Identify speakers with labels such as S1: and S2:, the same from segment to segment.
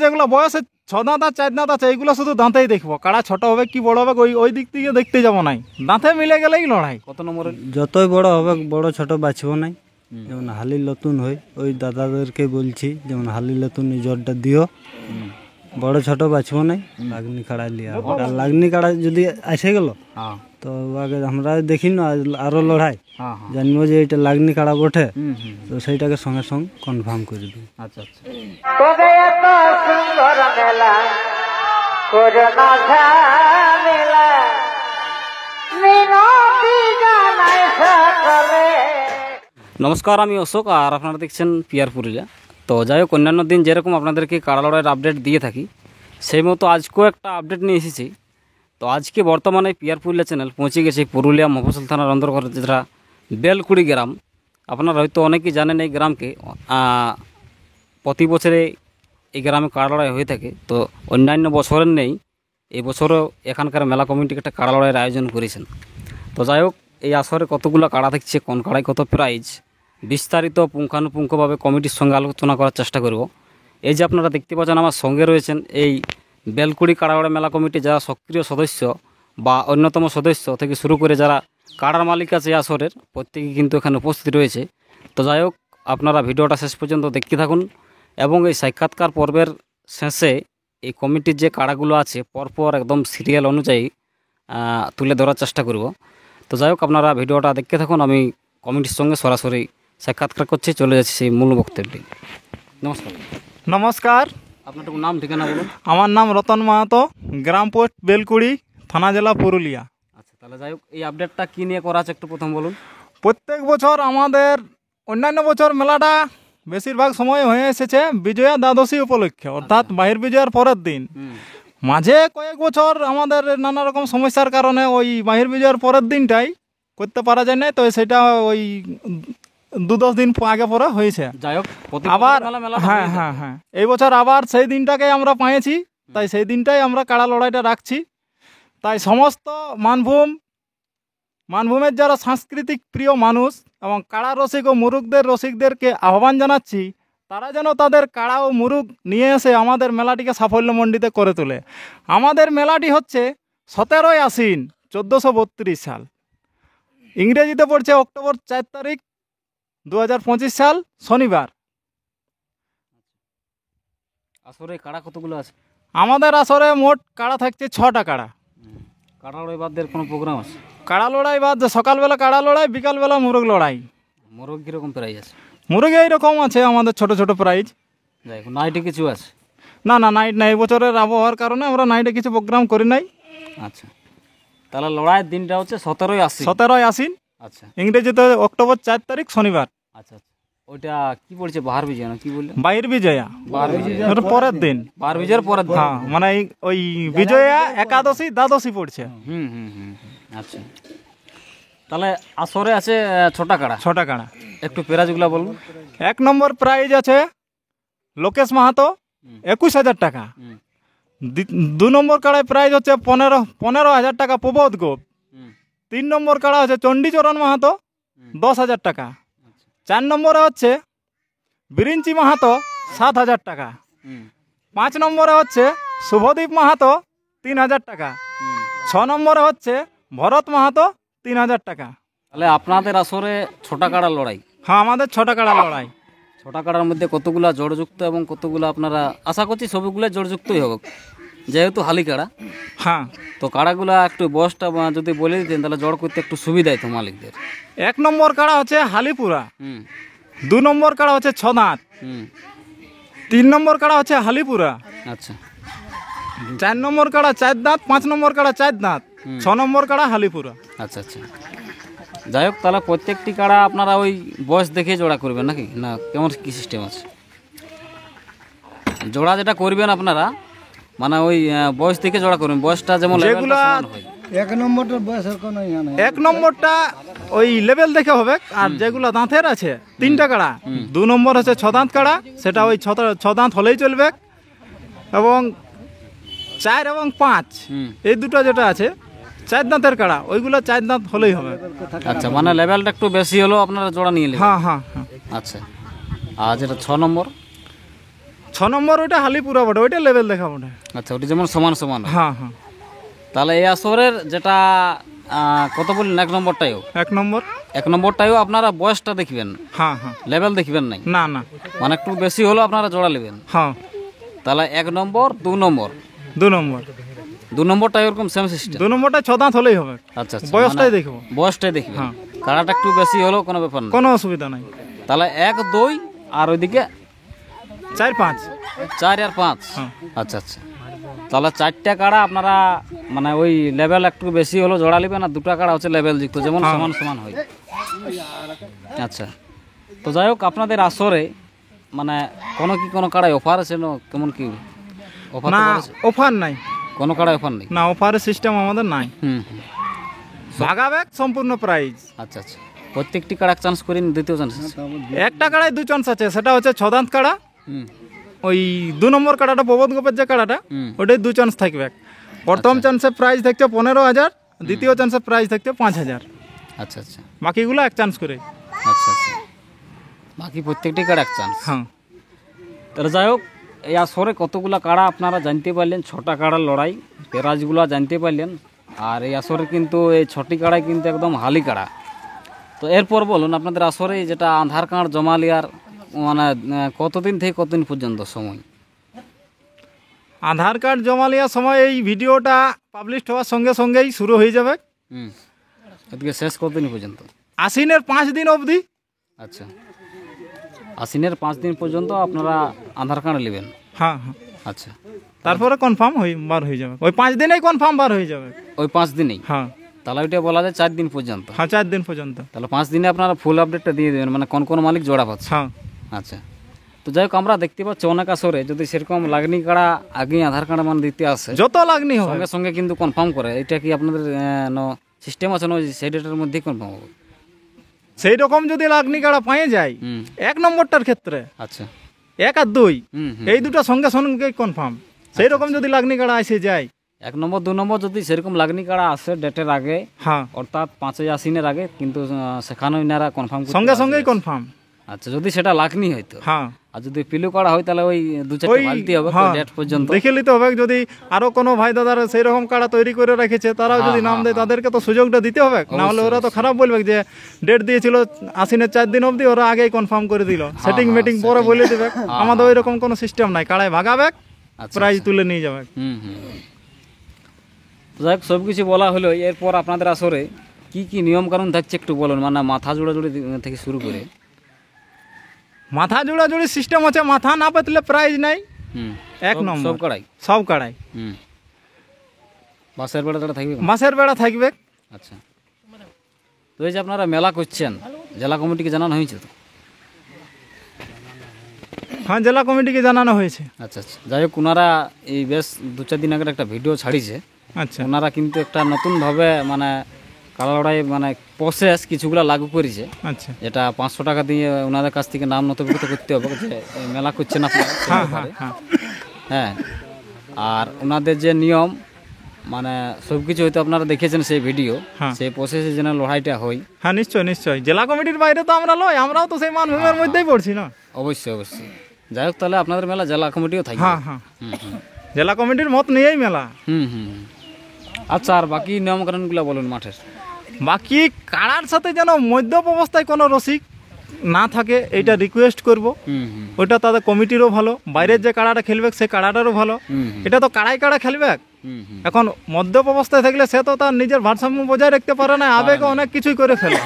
S1: যেগুলো বয়সে 6 দাঁত আর 4 দাঁত আছে এইগুলো শুধু দাঁতেই দেখবো, কাড়া ছোট হবে কি বড় হবে ওই দিক থেকে দেখতে যাবো নাই, দাঁতে মিলে গেলেই লড়াই।
S2: কত নম্বরের?
S3: যতই বড় হবে বড় ছোট বাঁচবো নাই, যেমন হালি নতুন হয় ওই দাদাদেরকে বলছি যেমন হালি নতুন জোরটা দিও, বড় ছোট বাঁচবো নাই, লাগনি কাড়া লিয়া। আর লাগনি কাড়া যদি এসে গেল তো আগে আমরা দেখি না আরো লড়াই জানবো যে এটা লাগনি কাড়া বটে, তো সেইটাকে সঙ্গে সঙ্গে কনফার্ম করে দিই।
S2: আচ্ছা আচ্ছা। নমস্কার, আমি অশোক আর আপনারা দেখছেন পিয়ার পুরুলিয়া। তো যাই হোক, অন্যান্য দিন যেরকম আপনাদেরকে কাড়া লড়াইয়ের আপডেট দিয়ে থাকি সেই মতো আজকেও একটা আপডেট নিয়ে এসেছি। তো আজকে বর্তমানে পিয়ার পুরুলিয়া চ্যানেল পৌঁছে গেছে পুরুলিয়া মফস্বল থানার অন্তর্গত যেটা বেলকুড়ি গ্রাম। আপনারা হয়তো অনেকেই জানেন এই গ্রামকে, প্রতি বছরে এই গ্রামে কাড়া লড়াই হয়ে থাকে। তো অন্যান্য বছরের নেই, এই বছরও এখানকার মেলা কমিটি একটা কাড়া লড়াইয়ের আয়োজন করেছেন। তো যাই হোক, এই আসরে কতগুলো কাড়া থাকছে, কোন কাড়ায় কত প্রাইজ, বিস্তারিত পুঙ্খানুপুঙ্খভাবে কমিটির সঙ্গে আলোচনা করার চেষ্টা করব। এই যে আপনারা দেখতে পাচ্ছেন আমার সঙ্গে রয়েছেন এই বেলকুড়ি কাড়াগড়া মেলা কমিটি যারা সক্রিয় সদস্য বা অন্যতম সদস্য থেকে শুরু করে যারা কাড়ার মালিক আছে আসরের, প্রত্যেকেই কিন্তু এখানে উপস্থিত রয়েছে। তো যাই হোক, আপনারা ভিডিওটা শেষ পর্যন্ত দেখতে থাকুন এবং এই সাক্ষাৎকার পর্বের শেষে এই কমিটির যে কাড়াগুলো আছে পরপর একদম সিরিয়াল অনুযায়ী তুলে ধরার চেষ্টা করব। তো যাই হোক, আপনারা ভিডিওটা দেখতে থাকুন, আমি কমিটির সঙ্গে সরাসরি সাক্ষাৎকার করছি, চলে যাচ্ছি সেই মূল বক্তব্যে। নমস্কার।
S1: নমস্কার,
S2: আপনার নাম ঠিকানা বলুন।
S1: আমার নাম রতন মাহাতো, গ্রাম পোস্ট বেলকুড়ি, থানা জেলা পুরুলিয়া।
S2: আচ্ছা, তাহলে যাই হোক, এই আপডেটটা কী নিয়ে করা আছে একটু প্রথম বলুন।
S1: প্রত্যেক বছর আমাদের অন্যান্য বছর মেলাটা বেশিরভাগ সময় হয়ে এসেছে বিজয়া দ্বাদশী উপলক্ষে, অর্থাৎ বাহির বিজয়ার পরের দিন। মাঝে কয়েক বছর আমাদের নানা রকম সমস্যার কারণে ওই বাহির বিজয়ার পরের দিনটাই করতে পারা যায় না, তো সেটা ওই 2-10 দিন আগে পরে হয়েছে।
S2: যাই হোক,
S1: আবার হ্যাঁ হ্যাঁ হ্যাঁ এই বছর আবার সেই দিনটাকে আমরা পেয়েছি, তাই সেই দিনটাই আমরা কাড়া লড়াইটা রাখছি। তাই সমস্ত মানভূমের যারা সাংস্কৃতিক প্রিয় মানুষ এবং কাড়া রসিক ও মুরুগদের রসিকদেরকে আহ্বান জানাচ্ছি, তারা যেন তাদের কাড়া ও মুরুগ নিয়ে এসে আমাদের মেলাটিকে সাফল্যমণ্ডিত করে তোলে। আমাদের মেলাটি হচ্ছে 17ই আশ্বিন 1432 সাল, ইংরেজিতে পড়ছে অক্টোবর 4 তারিখ 2025 সাল শনিবার।
S2: আসরে কাড়া কতগুলো আছে?
S1: আমাদের আসরে মোট কাড়া থাকছে 6টা কাড়া।
S2: কাড়া লড়াই বাদের কোনো প্রোগ্রাম আছে?
S1: কাড়া লড়াই বাদ সকালবেলা কাড়া লড়াই, বিকালবেলা মুরগ লড়াই।
S2: মোরগ কীরকম প্রাইজ আছে?
S1: মুরগে এইরকম আছে আমাদের ছোট ছোট প্রাইজ।
S2: যাই হোক, নাইটে কিছু আছে?
S1: না না, নাইট নাই, বছরের আবহাওয়ার কারণে আমরা নাইটে কিছু প্রোগ্রাম করি নাই।
S2: আচ্ছা, তাহলে লড়াইয়ের দিনটা হচ্ছে 17ই আশ্বিন।
S1: 17ই আশ্বিন,
S2: আচ্ছা,
S1: ইংরেজিতে অক্টোবর 4 তারিখ শনিবার।
S2: আচ্ছা আচ্ছা, ওইটা কি পড়ছে, বাহার বিজয় না কি বললেন?
S1: বাহির বিজয়া,
S2: বাহার বিজয়
S1: পরের দিন,
S2: বাহার বিজয়ের পরের দিন।
S1: হ্যাঁ, মানে ওই বিজয়া একাদশী দ্বাদশী পড়ছে।
S2: আচ্ছা, তাহলে আসরে আছে 6টা কাড়া।
S1: 6টা কাড়া।
S2: একটু প্রাইজগুলো বলুন।
S1: 1 নম্বর প্রাইজ আছে লোকেশ মাহাতো, 21,000 টাকা। 2 নম্বর কাড়ায় প্রাইজ হচ্ছে 15,000 টাকা প্রবোধ গোপ। 3 নম্বর কাড়া হচ্ছে চণ্ডীচরণ মাহাতো, 10,000 টাকা। 4 নম্বরে হচ্ছে বিরিঞ্চি মাহাতো, 7,000 টাকা। 5 নম্বরে হচ্ছে শুভদীপ মাহাতো, 3,000 টাকা। 6 নম্বরে হচ্ছে ভরত মাহাতো, 3,000 টাকা।
S2: তাহলে আপনাদের আসরে 6টা কাড়া লড়াই?
S1: হ্যাঁ, আমাদের 6টা কাড়া লড়াই।
S2: 6টা কাড়ার মধ্যে কতগুলা জড়যুক্ত এবং কতগুলো আপনারা, আশা করছি সবগুলো জড়যুক্তই হবে যেহেতু হালি কাড়া।
S1: হ্যাঁ,
S2: তো কাড়াগুলা একটু বয়সটা যদি বলে দিতেন তাহলে জড় করতে একটু সুবিধা হতো মালিকদের।
S1: 1 নম্বর কাড়া হচ্ছে হালিপুরা, 2 নম্বর কাড়া হচ্ছে 6 দাঁত, 3 নম্বর কাড়া হচ্ছে হালিপুরা।
S2: আচ্ছা,
S1: 4 নম্বর কাড়া 4 দাঁত, 5 নম্বর কাড়া 4 দাঁত, 6 নম্বর কাড়া হালিপুরা।
S2: আচ্ছা আচ্ছা, যাই হোক, তাহলে প্রত্যেকটি কাড়া আপনারা ওই বয়স দেখে জোড়া করবেন নাকি না কেমন কি সিস্টেম আছে? জোড়া যেটা করবেন আপনারা মানে ওই বয়স দেখে জোড়া করবেন, বয়সটা যেমন
S1: যেগুলো
S2: হয়।
S3: 1 নম্বরটা বয়সের কোনো ইয়া নাই,
S1: 1 নম্বরটা ওই লেভেল দেখে হবে। আর যেগুলো দাঁতের আছে 3টা কাড়া, 2 নম্বর হচ্ছে 6 দাঁত কাড়া, সেটা ওই 6 দাঁত হলেই চলবে। এবং 4 এবং 5 এই দুটো যেটা আছে 4 দাঁতের কাড়া, ওইগুলো 4 দাঁত হলেই হবে।
S2: আচ্ছা, মানে লেভেলটা একটু বেশি হলেও আপনারা জোড়া নিয়ে নেবেন।
S1: হ্যাঁ হ্যাঁ হ্যাঁ।
S2: আচ্ছা, আর যেটা 6 নম্বর
S1: নম্বর ওইটা হালিপুরা বটে, ওইটা লেভেল দেখা বটে।
S2: আচ্ছা, ওটি যেমন সমান সমান হয়।
S1: হ্যাঁ হ্যাঁ,
S2: তাহলে এই আসরের যেটা কত বললেন, 1 নম্বরটাইও?
S1: 1 নম্বর।
S2: 1 নম্বরটাইও আপনারা বয়সটা দেখবেন,
S1: হ্যাঁ হ্যাঁ,
S2: লেভেল দেখবেন নাই,
S1: না না,
S2: মানে একটু বেশি হলো আপনারা জোড়া নেবেন।
S1: হ্যাঁ,
S2: তাহলে 1 নম্বর 2 নম্বর,
S1: 2 নম্বর।
S2: 2 নম্বরটা এরকম সেম সিস্টেম?
S1: 2 নম্বরটা 6 দাঁত হলেই হবে।
S2: আচ্ছা আচ্ছা,
S1: বয়সটাই দেখবো।
S2: বয়সটাই দেখবেন।
S1: হ্যাঁ।
S2: কাড়াটা একটু বেশি হলো কোনো ব্যাপার না,
S1: কোনো অসুবিধা নাই।
S2: তাহলে 1 2 আর ওইদিকে
S1: 4 5।
S2: 4 আর 5।
S1: হ্যাঁ।
S2: আচ্ছা আচ্ছা, তাহলে 4টা কাড়া আপনারা মানে ওই লেভেল একটু বেশি হলো জোড়া নেবেন, আর 2টা কাড়া হচ্ছে লেভেল যুক্ত, যেমন সমান সমান হয়। আচ্ছা, তো যাই হোক, আপনাদের আসরে মানে কোনো কাড়ায় অফার আছে না? কেমন কি অফার?
S1: না, অফার নাই,
S2: কোনো কাড়ায় অফার নেই?
S1: না, অফারের সিস্টেম আমাদের নাই।
S2: হুম।
S1: ভাগাবে সম্পূর্ণ প্রাইজ।
S2: আচ্ছা আচ্ছা, প্রত্যেকটি কাড়া চান্স করে দ্বিতীয় চান্স?
S1: একটা কাড়ায় 2 চান্স আছে, সেটা হচ্ছে 6 দাঁত কাড়া।
S2: হুম
S1: ওই 2 নম্বর কাড়াটা প্রবোধ গোপের যে কাড়াটা,
S2: হুম।
S1: ওটাই 2 চান্স থাকবে। প্রথম চান্সে প্রাইজ থাকছে 15,000, দ্বিতীয় চান্সে প্রাইজ থাকছে 5,000।
S2: আচ্ছা আচ্ছা
S1: বাকিগুলো 1 চান্স করে।
S2: আচ্ছা আচ্ছা, বাকি প্রত্যেকটি কাড়া 1 চান্স।
S1: হ্যাঁ,
S2: তাহলে যাই হোক, এই আসরে কতগুলা কাড়া আপনারা জানতে পারলেন, 6টা কাড়ার লড়াই, প্রাইজগুলো জানতে পারলেন। আর এই আসরে কিন্তু এই 6টি কাড়াই কিন্তু একদম হালি কাড়া। তো এরপর বলুন, আপনাদের আসরে যেটা আধার কার্ড জমা লিয়ার মানে কতদিন থেকে কতদিন পর্যন্ত সময়?
S1: আধার কার্ড জমা নেওয়ার সময় এই ভিডিওটা পাবলিশ হওয়ার সঙ্গে সঙ্গেই শুরু হয়ে যাবে।
S2: হুম, এদিকে শেষ কতদিন পর্যন্ত?
S1: আশ্বিনের 5 দিন অবধি।
S2: আচ্ছা, আশ্বিনের 5 দিন পর্যন্ত আপনারা আধার কার্ড নেবেন?
S1: হ্যাঁ হ্যাঁ,
S2: আচ্ছা,
S1: তারপরে কনফার্ম বার হয়ে যাবে। ওই 5 দিনেই কনফার্ম বার হয়ে যাবে।
S2: ওই 5 দিনেই?
S1: হ্যাঁ
S2: তাহলে ওইটা বলা যায় 4 দিন পর্যন্ত?
S1: হ্যাঁ, 4 দিন পর্যন্ত।
S2: তাহলে 5 দিনে আপনারা ফুল আপডেটটা দিয়ে দেবেন, মানে কোন কোন মালিক জোড়া পাচ্ছে?
S1: হ্যাঁ,
S2: আচ্ছা, তো যাই হোক, আমরা দেখতে পাচ্ছি অনেক আসরে যদি সেরকম লাগনি কাড়া আগে আধার কার্ড মান দিতে আসে,
S1: যত লাগনি হবে
S2: সঙ্গে সঙ্গে কিন্তু কনফার্ম করে। এটা কি আপনাদের সিস্টেম আছে না, সেই ডেটের মধ্যেই কনফার্ম হবে?
S1: সেই রকম যদি লাগনি কাড়া পায়ে যায়,
S2: হুম।
S1: 1 নম্বরটার ক্ষেত্রে
S2: আচ্ছা।
S1: 1 আর 2
S2: হুম হুম।
S1: এই দুটো সঙ্গে সঙ্গে কনফার্ম। সেই রকম যদি লাগনি কাড়া এসে যায়,
S2: 1 নম্বর 2 নম্বর যদি সেরকম লাগনি কাড়া আসে ডেটের আগে,
S1: হ্যাঁ,
S2: অর্থাৎ 5 আশ্বিনের আগে, কিন্তু সেখানে ইনারা কনফার্ম
S1: সঙ্গে সঙ্গেই কনফার্ম।
S2: আচ্ছা, যদি সেটা লাগনি হয়তো।
S1: হ্যাঁ,
S2: আর যদি পিলু কাড়া হয় তাহলে ওই 2-4 বালতি হবে
S1: হ্যাঁ,
S2: ডেট পর্যন্ত।
S1: দেখে নিতে হবে। যদি আরো কোনো ভাই দাদার সেই রকম কাড়া তৈরি করে রেখেছে, তারাও যদি নাম দেয়, তাদেরকে তো সুযোগটা দিতে হবে। না হলে ওরা তো খারাপ বলবে যে ডেট দিয়েছিল আশ্বিনের 4 দিন অবধি, ওরা আগেই কনফার্ম করে দিল। সেটিং মিটিং পরে বলে দেবে। আমাদের ওই রকম কোনো সিস্টেম নাই। কাড়ায় ভাগাবে,
S2: আচ্ছা,
S1: প্রাইজ তুলে নিয়ে যাবে।
S2: হুম হুম। যাই হোক, সব কিছু বলা হলো। এরপর আপনাদের আসরে কি কি নিয়ম কানুন থাকছে একটু বলুন, মানে মাথা জোড়াজুড়ি থেকে শুরু করে।
S1: মাথা জোড়াজুড়ি সিস্টেম আছে, মাথা না পেতলে প্রাইজ নাই।
S2: হুম,
S1: 1 নম্বর
S2: সব কাড়াই?
S1: সব কাড়াই।
S2: হুম, বাসের বেড়া তারা থাকবে?
S1: মাসের বেড়া থাকবে।
S2: আচ্ছা, তো এই যে আপনারা মেলা করছেন, জেলা কমিটিকে জানানো হয়েছে তো?
S1: হ্যাঁ, জেলা কমিটিকে জানানো হয়েছে।
S2: আচ্ছা আচ্ছা, যাই হোক, ওনারা এই বেশ 2-4 দিন আগে একটা ভিডিও ছাড়িয়েছে।
S1: আচ্ছা,
S2: ওনারা কিন্তু একটা নতুনভাবে মানে কাড়া লড়াই মানে প্রসেস কিছুগুলা লাগু করেছে,
S1: আচ্ছা,
S2: যেটা 500 টাকা দিয়ে ওনাদের কাছ থেকে নাম নথিভুক্ত করতে হবে যে এই মেলা করছেন আপনারা।
S1: হ্যাঁ হ্যাঁ হ্যাঁ,
S2: হ্যাঁ, আর ওনাদের যে নিয়ম মানে সব কিছু হয়তো আপনারা দেখেছেন সেই ভিডিও,
S1: হ্যাঁ।
S2: সেই প্রসেসে যেন লড়াইটা হয়।
S1: হ্যাঁ, নিশ্চয় নিশ্চয়। জেলা কমিটির বাইরে তো আমরা লই, আমরাও তো সেই মানভূমের মধ্যেই পড়ছি না।
S2: অবশ্যই অবশ্যই। যাই হোক, তাহলে আপনাদের মেলা জেলা কমিটিও থাকবে?
S1: হ্যাঁ হ্যাঁ,
S2: হুম হুম
S1: জেলা কমিটির মত নিয়েই মেলা।
S2: হুম হুম। আচ্ছা, আর বাকি নিয়মকানুনগুলো বলুন মাঠের।
S1: বাকি কাড়ার সাথে যেন মধ্যপ অবস্থায় কোনো রসিক না থাকে, এইটা রিকোয়েস্ট করব।
S2: হুম হুম
S1: ওইটা তাদের কমিটিরও ভালো, বাইরের যে কাড়াটা খেলবে সেই কাড়াটারও ভালো।
S2: হুম হুম
S1: এটা তো কাড়াই কাড়া খেলবে।
S2: হুম হুম।
S1: এখন মদ্যপ অবস্থায় থাকলে সে তো তার নিজের ভারসাম্য বজায় রাখতে পারে না, আবেগে অনেক কিছুই করে ফেলে।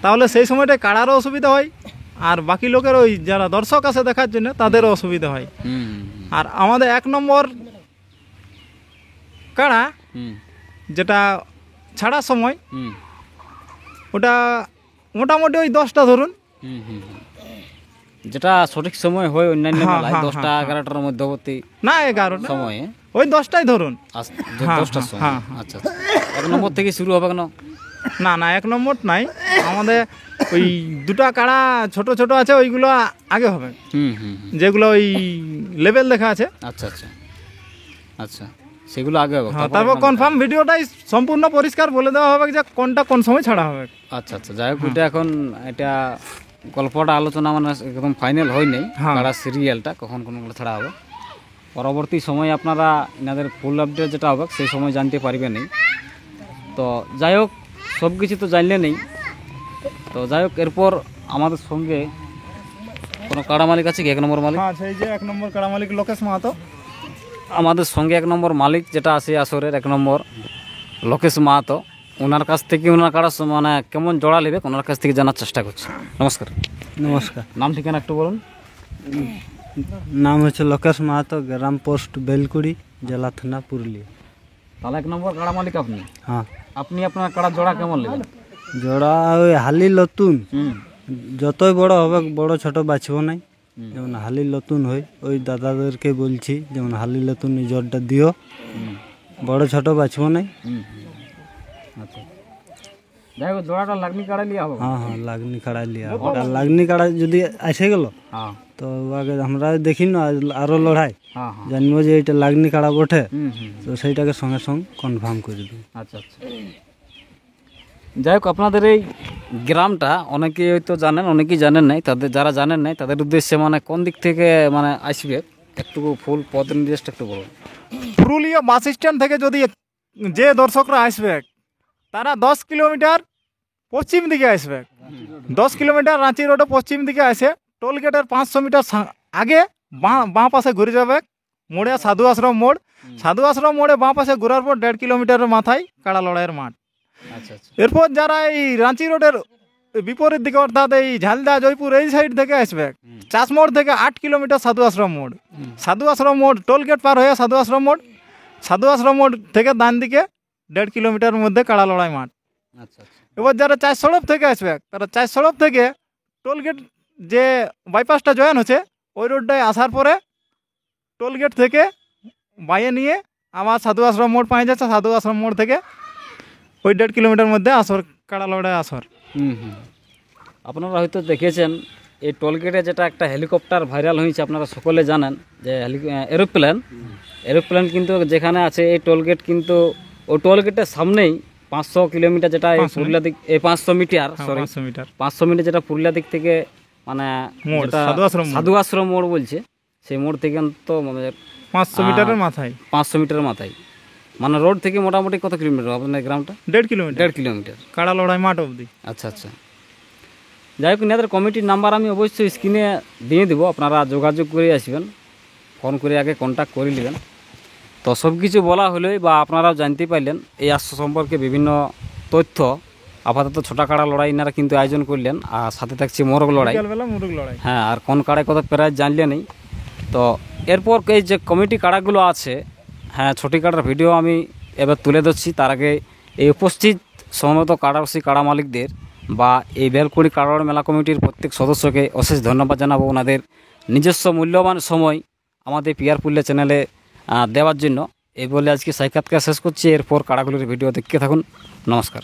S1: তাহলে সেই সময়টা কাড়ারও অসুবিধা হয়, আর বাকি লোকের ওই যারা দর্শক আছে দেখার জন্য তাদেরও অসুবিধা হয়।
S2: হুম হুম
S1: আর আমাদের 1 নম্বর কাড়া
S2: হুম
S1: যেটা ছাড়ার সময়,
S2: হুম
S1: ওটা মোটামুটি ওই 10টা ধরুন।
S2: হুম হুম হুম। যেটা সঠিক সময় হয় অন্যান্য
S1: হ্যাঁ,
S2: মেলায়
S1: হ্যাঁ,
S2: 10টা 11টার মধ্যবর্তী
S1: না 11টা,
S2: সময়ে
S1: ওই 10টাই ধরুন। হ্যাঁ,
S2: 10টার সময়।
S1: হ্যাঁ,
S2: আচ্ছা আচ্ছা, 1 নম্বর থেকে শুরু হবে কেন?
S1: না না, 1 নম্বর নাই, আমাদের ওই 2টা কাড়া ছোট ছোট আছে, ওইগুলো আগে হবে,
S2: হুম হুম হুম।
S1: যেগুলো ওই লেভেল দেখা আছে।
S2: আচ্ছা আচ্ছা আচ্ছা, সেগুলো আগে হবে,
S1: হ্যাঁ, তারপর কনফার্ম ভিডিওটাই সম্পূর্ণ পরিষ্কার বলে দেওয়া হবে যে কোনটা কোন সময় ছাড়া হবে।
S2: আচ্ছা আচ্ছা, যাই হোক, এটা এখন এটা গল্পটা আলোচনা মানে একদম ফাইনাল হয় নাই,
S1: হ্যাঁ।
S2: কাড়া সিরিয়ালটা কখন কোনগুলো ছাড়া হবে। পরবর্তী সময় আপনারা এনাদের ফুল আপডেট যেটা হবে সেই সময় জানতে পারবেন। তো যাই হোক, সব কিছু তো জানলে নেই। তো যাই হোক, এরপর আমাদের সঙ্গে কোনো কাড়া মালিক আছে কি, 1 নম্বর মালিক?
S1: হ্যাঁ, সেই যে 1 নম্বর কাড়া মালিক লোকেশ মাহাতো।
S2: আমাদের সঙ্গে 1 নম্বর মালিক যেটা আছে আসরের 1 নম্বর লোকেশ মাহাতো, ওনার কাছ থেকে ওনার কাড়া মানে কেমন জোড়া নেবে ওনার কাছ থেকে জানার চেষ্টা করছি। নমস্কার।
S3: নমস্কার।
S2: নাম ঠিকানা একটু বলুন।
S3: নাম হচ্ছে লোকেশ মাহাতো, গ্রাম পোস্ট বেলকুড়ি, জেলা থানা পুরুলিয়া।
S2: তাহলে 1 নম্বর কাড়া মালিক আপনি।
S3: হ্যাঁ,
S2: আপনি আপনার কাড়া জোড়া কেমন নেবেন?
S3: জোড়া ওই হালি নতুন,
S2: হুম
S3: যতই বড় হবে বড় ছোট বাঁচব নাই, যেমন হালি নতুন হয় ওই দাদাদেরকে বলছি যেমন হালি নতুন জোরটা দিও, বড় ছোট বাঁচব নাই।
S2: হুম আচ্ছা, যাই হোক জোড়াটা লাগনি কাড়া লিয়া হবে।
S3: হ্যাঁ হ্যাঁ, লাগনি কাড়া লিয়া। ওটা লাগনি কাড়া যদি এসে গেল
S2: হ্যাঁ
S3: তো আগে আমরা দেখি না আরো লড়াই
S2: হ্যাঁ হ্যাঁ।
S3: জানবো যে এটা লাগনি কাড়া বটে,
S2: হুম হুম
S3: তো সেইটাকে সঙ্গে সঙ্গে কনফার্ম করে দেবো।
S2: আচ্ছা আচ্ছা। যাই হোক, আপনাদের এই গ্রামটা অনেকেই হয়তো জানেন, অনেকেই জানেন নাই। তাদের যারা জানেন নাই তাদের উদ্দেশ্যে মানে কোন দিক থেকে মানে আসবে একটু ফুল পথ নির্দেশ একটু বলুন।
S1: পুরুলিয়া বাস স্ট্যান্ড থেকে যদি যে দর্শকরা আসবে তারা 10 কিলোমিটার পশ্চিম দিকে আসবে। 10 কিলোমিটার রাঁচি রোডে পশ্চিম দিকে আসে টোল গেটের 500 মিটার আগে বাঁ পাশে ঘুরে যাবে, মোড়ে সাধু আশ্রম মোড়। সাধু আশ্রম মোড়ে বাঁ পাশে ঘোরার পর 1.5 কিলোমিটারের মাথায় কাড়া লড়াইয়ের মাঠ।
S2: আচ্ছা আচ্ছা।
S1: এরপর যারা এই রাঁচি রোডের বিপরীত দিকে অর্থাৎ এই ঝালদা জয়পুর এই সাইড থেকে আসবে, চাষমোড় থেকে 8 কিলোমিটার সাধু আশ্রম মোড়। সাধু আশ্রম মোড় টোল গেট পার হয়ে সাধু আশ্রম মোড়, সাধু আশ্রম মোড় থেকে ডান দিকে 1.5 কিলোমিটারের মধ্যে কাড়া লড়াই মাঠ।
S2: আচ্ছা আচ্ছা।
S1: এবার যারা 4 সড়ক থেকে আসবে তারা 4 সড়ক থেকে টোল গেট যে বাইপাসটা জয়েন হচ্ছে ওই রোডটায় আসার পরে টোল গেট থেকে বাইয়ে নিয়ে আমার সাধু আশ্রম মোড় পাওয়া যাচ্ছে। সাধু আশ্রম মোড় থেকে ওই 1.5 কিলোমিটার মধ্যে আসর, কাড়া লড়াই আসর।
S2: হুম হুম। আপনারা হয়তো দেখেছেন এই টোলগেটে যেটা একটা হেলিকপ্টার ভাইরাল হয়েছে, আপনারা সকলে জানেন যে এরোপ্লেন কিন্তু যেখানে আছে এই টোলগেট, কিন্তু ওই টোলগেটের সামনেই 500 কিলোমিটার যেটা এই পুরুলিয়া দিক, এই 500 মিটার, সরি
S1: 500 মিটার
S2: 500 মিটার যেটা পুরুলিয়া দিক থেকে মানে
S1: মোড়,
S2: যেটা
S1: সাধু আশ্রম মোড়।
S2: সাধু আশ্রম মোড় বলছে, সেই মোড় থেকে তো মানে
S1: 500 মিটারের মাথায়
S2: 500 মিটারের মাথায়, মানে রোড থেকে মোটামুটি কত কিলোমিটার আপনার গ্রামটা?
S1: 1.5 কিলোমিটার
S2: 1.5 কিলোমিটার
S1: কাড়া লড়াই মাঠ অবধি।
S2: আচ্ছা আচ্ছা। যাই হোক, এনাদের কমিটির নাম্বার আমি অবশ্যই স্ক্রিনে দিয়ে দেবো, আপনারা যোগাযোগ করে আসবেন, ফোন করে আগে কন্ট্যাক্ট করে নেবেন। তো সব কিছু বলা হলেই বা আপনারাও জানতে পারলেন এই আসর সম্পর্কে বিভিন্ন তথ্য। আপাতত ছোটা কাড়া লড়াই এনারা কিন্তু আয়োজন করলেন, আর সাথে থাকছে মোরগ লড়াই।
S1: বিকালবেলা মুরগ লড়াই।
S2: হ্যাঁ, আর কোন কাড়ায় কত প্রাইজ জানলে নেই। তো এরপর এই যে কমিটি কাড়াগুলো আছে, হ্যাঁ ছোটি কাড়ার ভিডিও আমি এবার তুলে ধরছি। তার আগে এই উপস্থিত সমবেত কাড়ারসি কাড়া মালিকদের বা এই বেলকুড়ি কাড়াড় মেলা কমিটির প্রত্যেক সদস্যকে অশেষ ধন্যবাদ জানাবো ওনাদের নিজস্ব মূল্যবান সময় আমাদের পিআর পুরুলিয়া চ্যানেলে দেওয়ার জন্য। এই বলে আজকে সাক্ষাৎকার শেষ করছি। এরপর কাড়াগুলির ভিডিও দেখতে থাকুন। নমস্কার।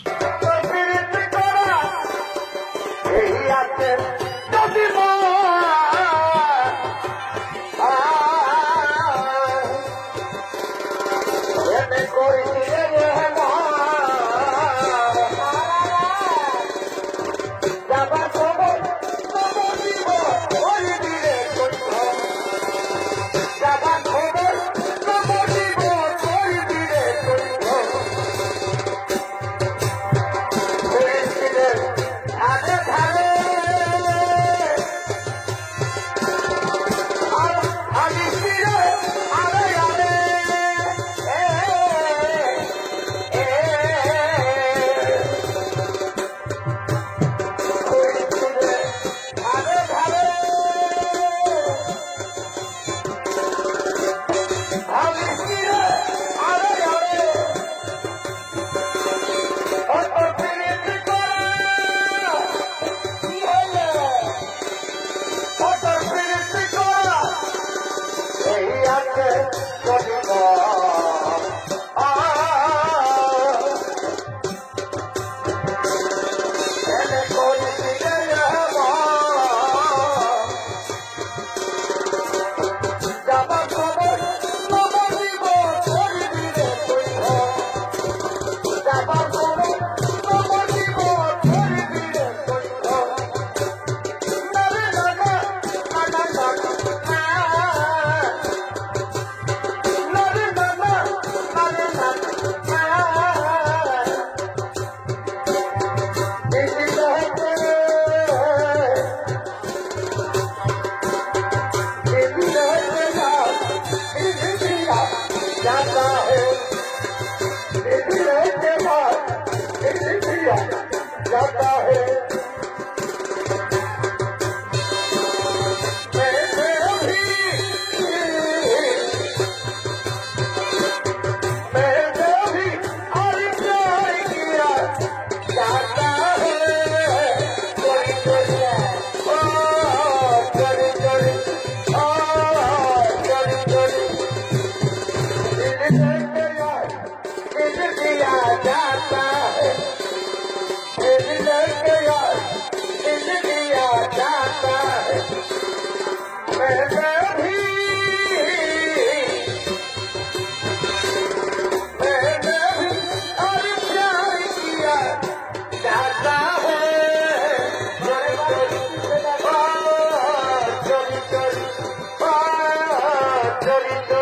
S4: হরিন্দ